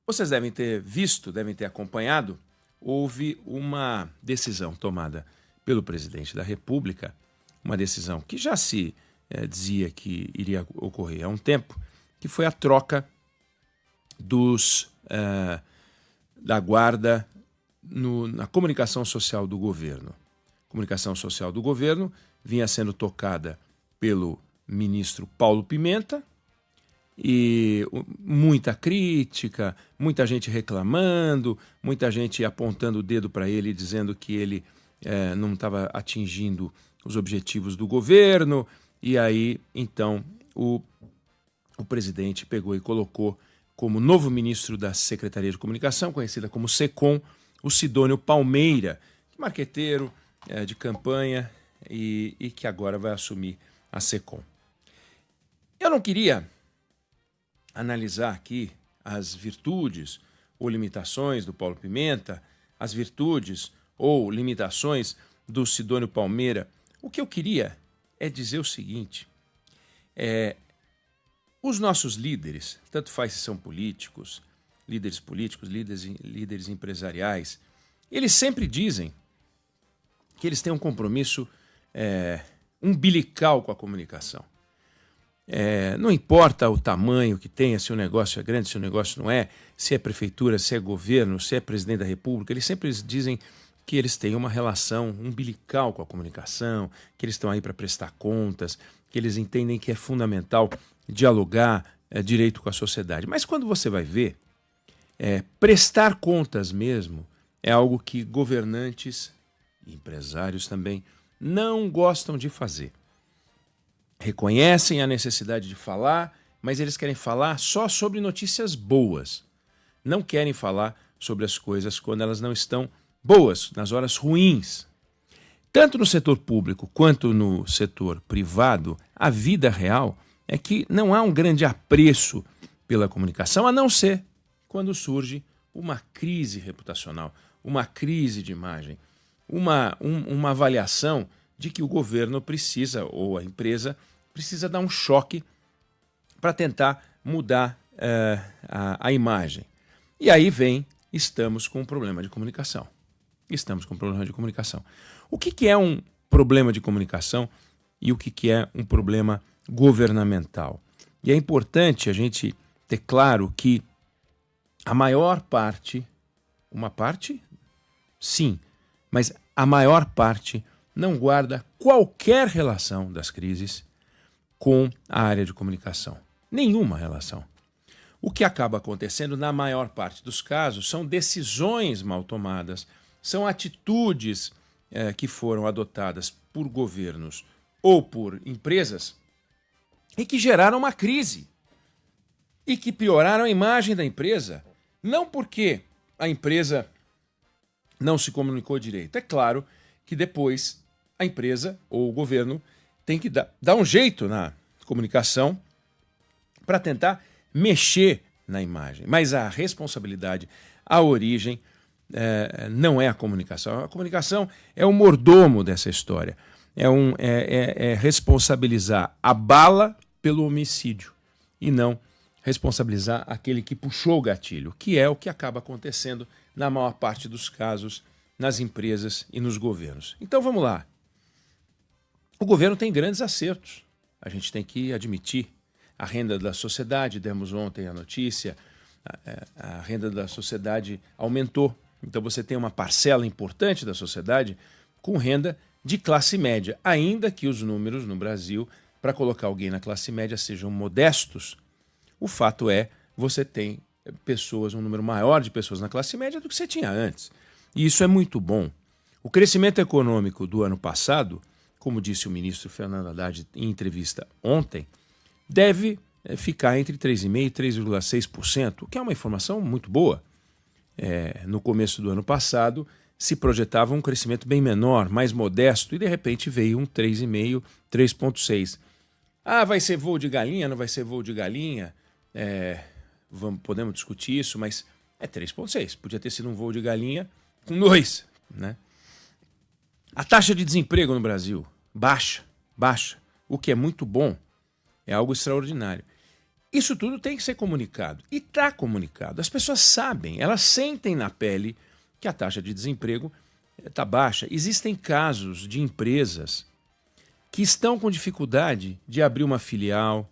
Vocês devem ter visto, devem ter acompanhado, houve uma decisão tomada pelo presidente da República, uma decisão que já se dizia que iria ocorrer há um tempo, que foi a troca da guarda na comunicação social do governo. A comunicação social do governo vinha sendo tocada pelo ministro Paulo Pimenta, e muita crítica, muita gente reclamando, muita gente apontando o dedo para ele, dizendo que ele não estava atingindo os objetivos do governo. E aí, então, o presidente pegou e colocou como novo ministro da Secretaria de Comunicação, conhecida como SECOM, o Sidônio Palmeira, marqueteiro de campanha e que agora vai assumir a SECOM. Eu não queria analisar aqui as virtudes ou limitações do Paulo Pimenta, as virtudes ou limitações do Sidônio Palmeira. O que eu queria é dizer o seguinte: os nossos líderes, tanto faz se são políticos, líderes empresariais, eles sempre dizem que eles têm um compromisso umbilical com a comunicação. Não importa o tamanho que tenha, se o negócio é grande, se o negócio não é, se é prefeitura, se é governo, se é presidente da República, eles sempre dizem que eles têm uma relação umbilical com a comunicação, que eles estão aí para prestar contas, que eles entendem que é fundamental dialogar direito com a sociedade. Mas quando você vai ver, prestar contas mesmo é algo que governantes e empresários também não gostam de fazer. Reconhecem a necessidade de falar, mas eles querem falar só sobre notícias boas. Não querem falar sobre as coisas quando elas não estão boas, nas horas ruins. Tanto no setor público quanto no setor privado, a vida real é que não há um grande apreço pela comunicação, a não ser quando surge uma crise reputacional, uma crise de imagem, uma avaliação de que o governo precisa, ou a empresa precisa dar um choque para tentar mudar a imagem. E aí estamos com um problema de comunicação. O que é um problema de comunicação e o que é um problema governamental? E é importante a gente ter claro que a maior parte, uma parte, sim, mas a maior parte não guarda qualquer relação das crises com a área de comunicação. Nenhuma relação. O que acaba acontecendo, na maior parte dos casos, são decisões mal tomadas, são atitudes que foram adotadas por governos ou por empresas e que geraram uma crise e que pioraram a imagem da empresa. Não porque a empresa não se comunicou direito. É claro que depois a empresa ou o governo tem que dar um jeito na comunicação para tentar mexer na imagem. Mas a responsabilidade, a origem, não é a comunicação. A comunicação é o mordomo dessa história. É responsabilizar a bala pelo homicídio e não responsabilizar aquele que puxou o gatilho, que é o que acaba acontecendo na maior parte dos casos nas empresas e nos governos. Então vamos lá. O governo tem grandes acertos, a gente tem que admitir. A renda da sociedade, demos ontem a notícia, a renda da sociedade aumentou. Então você tem uma parcela importante da sociedade com renda de classe média, ainda que os números no Brasil, para colocar alguém na classe média, sejam modestos. O fato é, você tem um número maior de pessoas na classe média do que você tinha antes. E isso é muito bom. O crescimento econômico do ano passado, como disse o ministro Fernando Haddad em entrevista ontem, deve ficar entre 3,5% e 3,6%, o que é uma informação muito boa. No começo do ano passado, se projetava um crescimento bem menor, mais modesto, e de repente veio um 3,5%, 3,6%. Ah, vai ser voo de galinha? Não vai ser voo de galinha? Podemos discutir isso, mas é 3,6%. Podia ter sido um voo de galinha com 2%. Né? A taxa de desemprego no Brasil, baixa, o que é muito bom, é algo extraordinário. Isso tudo tem que ser comunicado. E está comunicado. As pessoas sabem, elas sentem na pele que a taxa de desemprego está baixa. Existem casos de empresas que estão com dificuldade de abrir uma filial,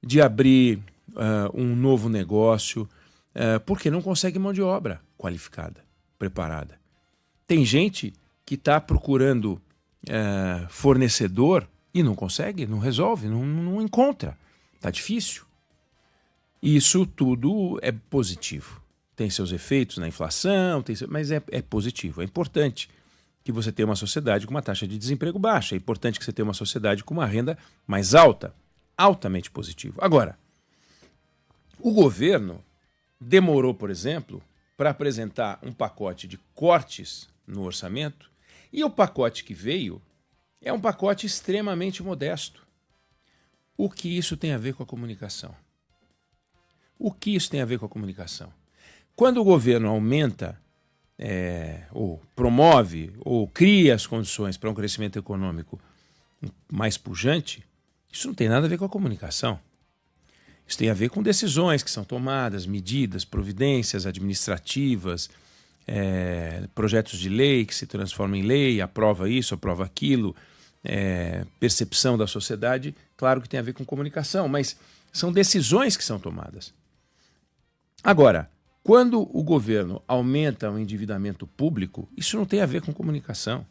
de abrir um novo negócio, porque não consegue mão de obra qualificada, preparada. Tem gente que está procurando fornecedor e não consegue, não resolve, não encontra. Está difícil. Isso tudo é positivo. Tem seus efeitos na inflação, mas é positivo. É importante que você tenha uma sociedade com uma taxa de desemprego baixa. É importante que você tenha uma sociedade com uma renda mais alta. Altamente positivo. Agora, o governo demorou, por exemplo, para apresentar um pacote de cortes no orçamento, e o pacote que veio é um pacote extremamente modesto. O que isso tem a ver com a comunicação? O que isso tem a ver com a comunicação? Quando o governo aumenta, ou promove, ou cria as condições para um crescimento econômico mais pujante, isso não tem nada a ver com a comunicação. Isso tem a ver com decisões que são tomadas, medidas, providências administrativas, projetos de lei que se transformam em lei, aprova isso, aprova aquilo, percepção da sociedade. Claro que tem a ver com comunicação, mas são decisões que são tomadas. Agora, quando o governo aumenta o endividamento público, isso não tem a ver com comunicação.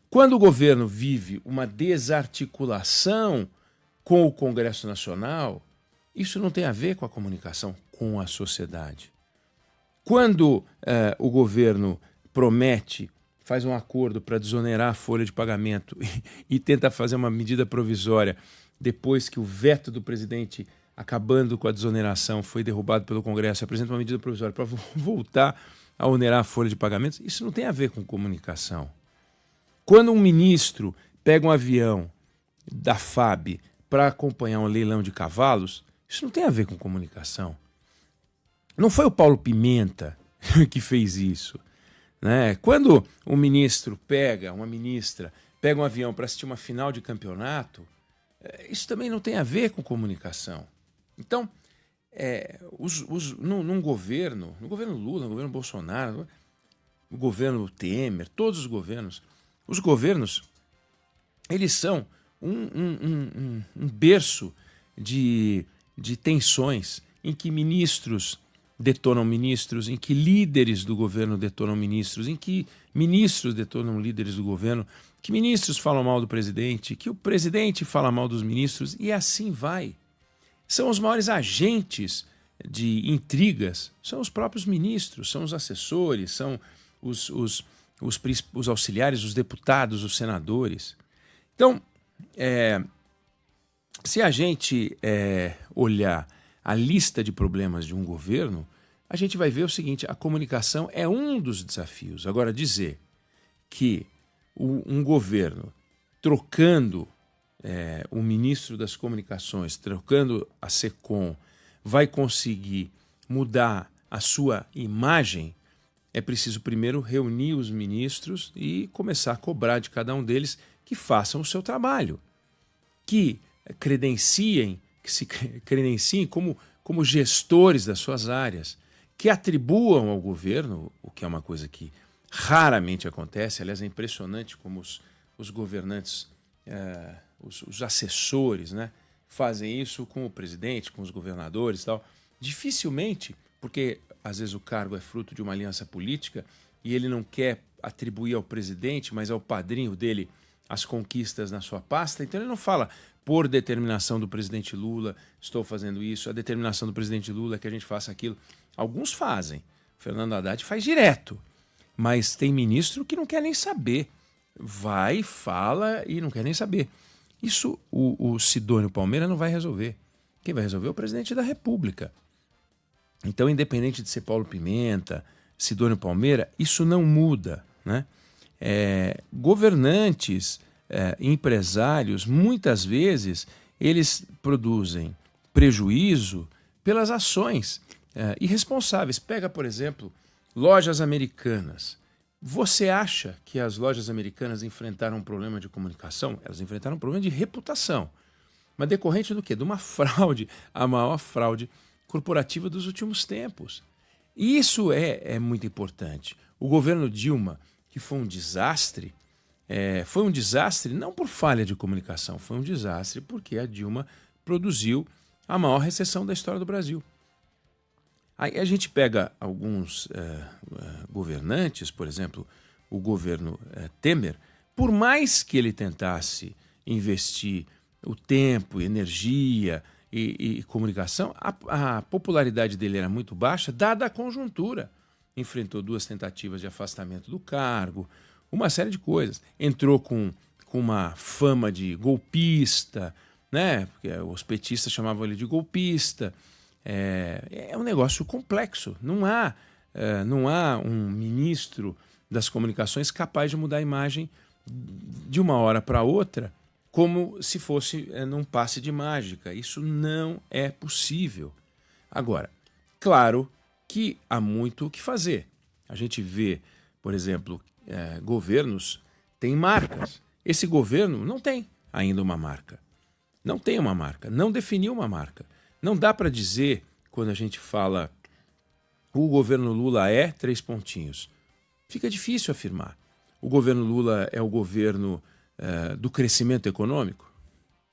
Quando o governo vive uma desarticulação com o Congresso Nacional, isso não tem a ver com a comunicação com a sociedade. Quando o governo promete, faz um acordo para desonerar a folha de pagamento e tenta fazer uma medida provisória depois que o veto do presidente acabando com a desoneração foi derrubado pelo Congresso, apresenta uma medida provisória para voltar a onerar a folha de pagamentos, isso não tem a ver com comunicação. Quando um ministro pega um avião da FAB para acompanhar um leilão de cavalos, isso não tem a ver com comunicação. Não foi o Paulo Pimenta que fez isso, né? Quando um ministro uma ministra pega um avião para assistir uma final de campeonato, isso também não tem a ver com comunicação. Então, no governo Lula, no governo Bolsonaro, no governo Temer, todos os governos, eles são um berço de tensões em que ministros detonam ministros, em que líderes do governo detonam ministros, em que ministros detonam líderes do governo, que ministros falam mal do presidente, que o presidente fala mal dos ministros, e assim vai. São os maiores agentes de intrigas, são os próprios ministros, são os assessores, são os auxiliares, os deputados, os senadores. Então, se a gente olhar a lista de problemas de um governo, a gente vai ver o seguinte: a comunicação é um dos desafios. Agora, dizer que um governo trocando o ministro das comunicações, trocando a SECOM, vai conseguir mudar a sua imagem, é preciso primeiro reunir os ministros e começar a cobrar de cada um deles que façam o seu trabalho, que se credenciem como gestores das suas áreas, que atribuam ao governo, o que é uma coisa que raramente acontece. Aliás, é impressionante como os governantes, os assessores, né, fazem isso com o presidente, com os governadores e tal. Dificilmente, porque às vezes o cargo é fruto de uma aliança política e ele não quer atribuir ao presidente, mas ao padrinho dele, as conquistas na sua pasta. Então ele não fala: por determinação do presidente Lula, estou fazendo isso, a determinação do presidente Lula é que a gente faça aquilo. Alguns fazem. Fernando Haddad faz direto. Mas tem ministro que não quer nem saber. Vai, fala e não quer nem saber. Isso o Sidônio Palmeira não vai resolver. Quem vai resolver é o presidente da República. Então, independente de ser Paulo Pimenta, Sidônio Palmeira, isso não muda, né? Governantes, empresários, muitas vezes, eles produzem prejuízo pelas ações irresponsáveis. Pega, por exemplo, lojas americanas. Você acha que as lojas americanas enfrentaram um problema de comunicação? Elas enfrentaram um problema de reputação. Mas decorrente do quê? De uma fraude, a maior fraude corporativa dos últimos tempos. E isso é muito importante. O governo Dilma, que foi um desastre não por falha de comunicação, foi um desastre porque a Dilma produziu a maior recessão da história do Brasil. Aí a gente pega alguns governantes, por exemplo, o governo Temer, por mais que ele tentasse investir o tempo, energia e comunicação, a popularidade dele era muito baixa, dada a conjuntura. Enfrentou 2 tentativas de afastamento do cargo, uma série de coisas. Entrou com uma fama de golpista, né? Porque os petistas chamavam ele de golpista. É um negócio complexo. Não há um ministro das comunicações capaz de mudar a imagem de uma hora para outra como se fosse num passe de mágica. Isso não é possível. Agora, claro que há muito o que fazer. A gente vê, por exemplo, governos têm marcas. Esse governo não tem ainda uma marca. Não tem uma marca, não definiu uma marca. Não dá para dizer, quando a gente fala o governo Lula é 3 pontinhos. Fica difícil afirmar. O governo Lula é o governo do crescimento econômico?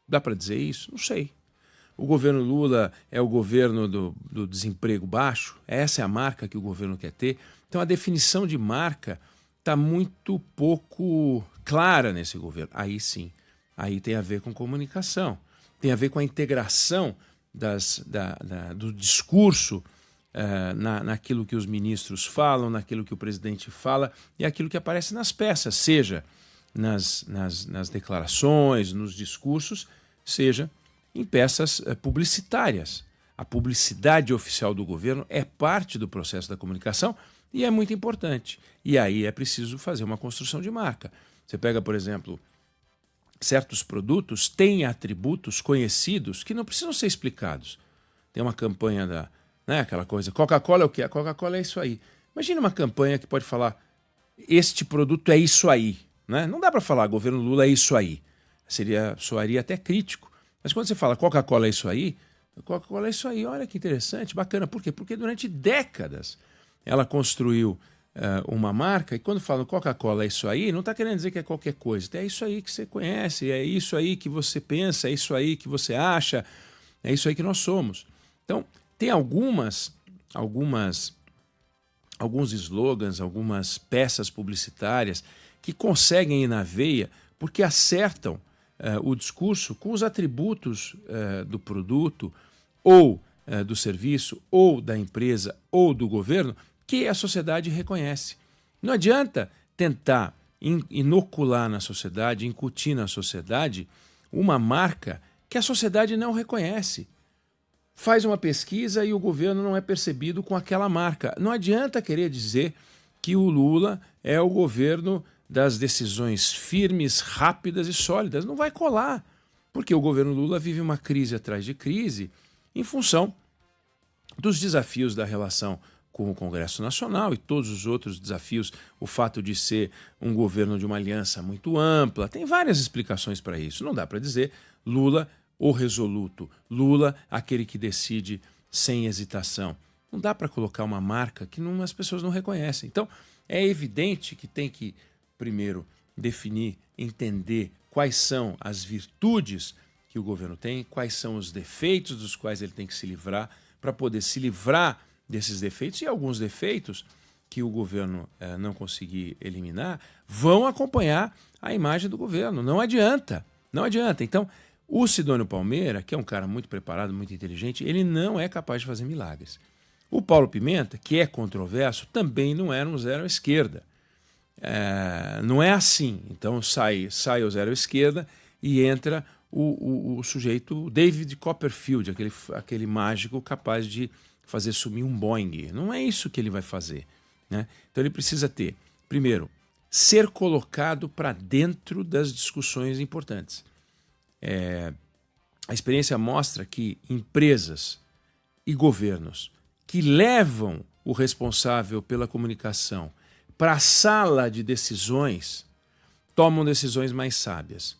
Dá para dizer isso? Não sei. O governo Lula é o governo do desemprego baixo? Essa é a marca que o governo quer ter? Então a definição de marca está muito pouco clara nesse governo. Aí sim, aí tem a ver com comunicação, tem a ver com a integração do discurso naquilo que os ministros falam, naquilo que o presidente fala e aquilo que aparece nas peças, seja nas declarações, nos discursos, seja em peças publicitárias. A publicidade oficial do governo é parte do processo da comunicação e é muito importante. E aí é preciso fazer uma construção de marca. Você pega, por exemplo, certos produtos têm atributos conhecidos que não precisam ser explicados. Tem uma campanha aquela coisa, Coca-Cola é o quê? A Coca-Cola é isso aí. Imagina uma campanha que pode falar, este produto é isso aí. Né? Não dá para falar, governo Lula é isso aí. Soaria até crítico. Mas quando você fala Coca-Cola é isso aí, Coca-Cola é isso aí, olha que interessante, bacana. Por quê? Porque durante décadas ela construiu uma marca e quando fala Coca-Cola é isso aí, não está querendo dizer que é qualquer coisa. É isso aí que você conhece, é isso aí que você pensa, é isso aí que você acha, é isso aí que nós somos. Então, tem alguns slogans, algumas peças publicitárias que conseguem ir na veia porque acertam o discurso com os atributos do produto ou do serviço ou da empresa ou do governo que a sociedade reconhece. Não adianta tentar inocular na sociedade, incutir na sociedade uma marca que a sociedade não reconhece. Faz uma pesquisa e o governo não é percebido com aquela marca. Não adianta querer dizer que o Lula é o governo das decisões firmes, rápidas e sólidas. Não vai colar, porque o governo Lula vive uma crise atrás de crise em função dos desafios da relação com o Congresso Nacional e todos os outros desafios, o fato de ser um governo de uma aliança muito ampla. Tem várias explicações para isso. Não dá para dizer Lula o resoluto, Lula aquele que decide sem hesitação. Não dá para colocar uma marca que as pessoas não reconhecem. Então, é evidente que tem que, primeiro, definir, entender quais são as virtudes que o governo tem, quais são os defeitos dos quais ele tem que se livrar, para poder se livrar desses defeitos e alguns defeitos que o governo não conseguir eliminar vão acompanhar a imagem do governo. Não adianta, não adianta. Então, o Sidônio Palmeira, que é um cara muito preparado, muito inteligente, ele não é capaz de fazer milagres. O Paulo Pimenta, que é controverso, também não era um zero à esquerda. Não é assim. Então sai o zero à esquerda e entra o sujeito David Copperfield, aquele mágico capaz de fazer sumir um Boeing. Não é isso que ele vai fazer. Né? Então ele precisa ter, primeiro, ser colocado para dentro das discussões importantes. A experiência mostra que empresas e governos que levam o responsável pela comunicação para a sala de decisões tomam decisões mais sábias.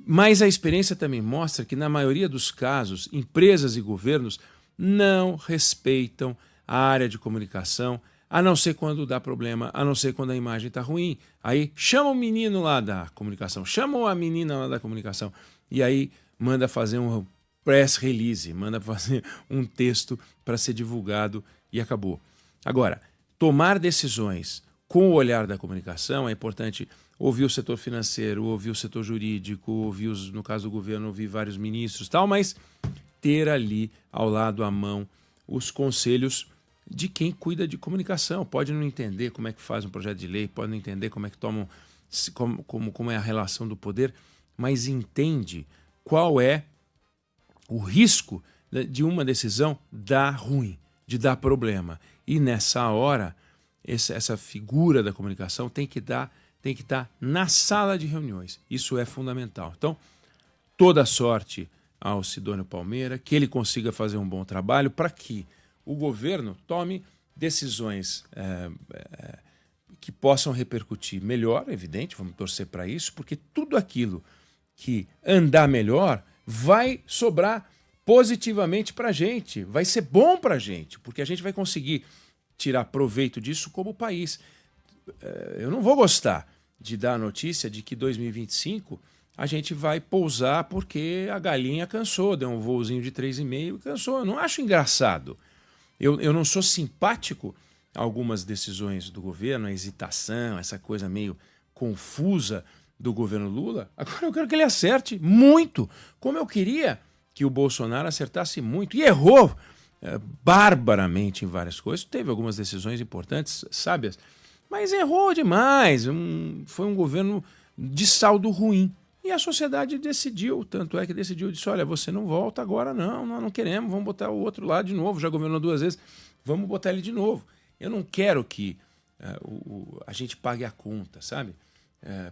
Mas a experiência também mostra que, na maioria dos casos, empresas e governos não respeitam a área de comunicação, a não ser quando dá problema, a não ser quando a imagem está ruim. Aí chama o menino lá da comunicação, chama a menina lá da comunicação, e aí manda fazer um press release, manda fazer um texto para ser divulgado e acabou. Agora, tomar decisões com o olhar da comunicação é importante. Ouvir o setor financeiro, ouvir o setor jurídico, ouvir, no caso do governo, ouvir vários ministros e tal, mas ter ali ao lado, à mão, os conselhos de quem cuida de comunicação. Pode não entender como é que faz um projeto de lei, pode não entender como é que tomam, como é a relação do poder, mas entende qual é o risco de uma decisão dar ruim, de dar problema. E nessa hora, essa figura da comunicação tem que estar na sala de reuniões. Isso é fundamental. Então, toda sorte ao Sidônio Palmeira, que ele consiga fazer um bom trabalho para que o governo tome decisões que possam repercutir melhor, evidente, vamos torcer para isso, porque tudo aquilo que andar melhor vai sobrar positivamente para a gente, vai ser bom para a gente, porque a gente vai conseguir tirar proveito disso como país. Eu não vou gostar de dar a notícia de que 2025 a gente vai pousar porque a galinha cansou, deu um voozinho de 3,5 e cansou. Eu não acho engraçado. Eu não sou simpático a algumas decisões do governo, a hesitação, essa coisa meio confusa do governo Lula. Agora eu quero que ele acerte muito, como eu queria que o Bolsonaro acertasse muito. E errou barbaramente em várias coisas. Teve algumas decisões importantes, sábias, mas errou demais. Foi um governo de saldo ruim. E a sociedade decidiu, tanto é que decidiu, disse, olha, você não volta agora não, nós não queremos, vamos botar o outro lá de novo, já governou 2 vezes, vamos botar ele de novo. Eu não quero que a gente pague a conta, sabe?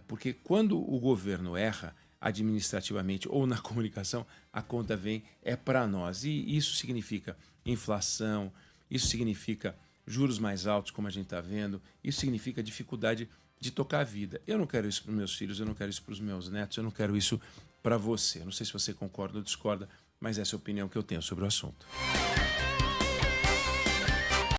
Porque quando o governo erra administrativamente ou na comunicação, a conta vem, é para nós. E isso significa inflação, isso significa juros mais altos, como a gente está vendo, isso significa dificuldade de tocar a vida. Eu não quero isso para os meus filhos, eu não quero isso para os meus netos, eu não quero isso para você. Não sei se você concorda ou discorda, mas essa é a opinião que eu tenho sobre o assunto.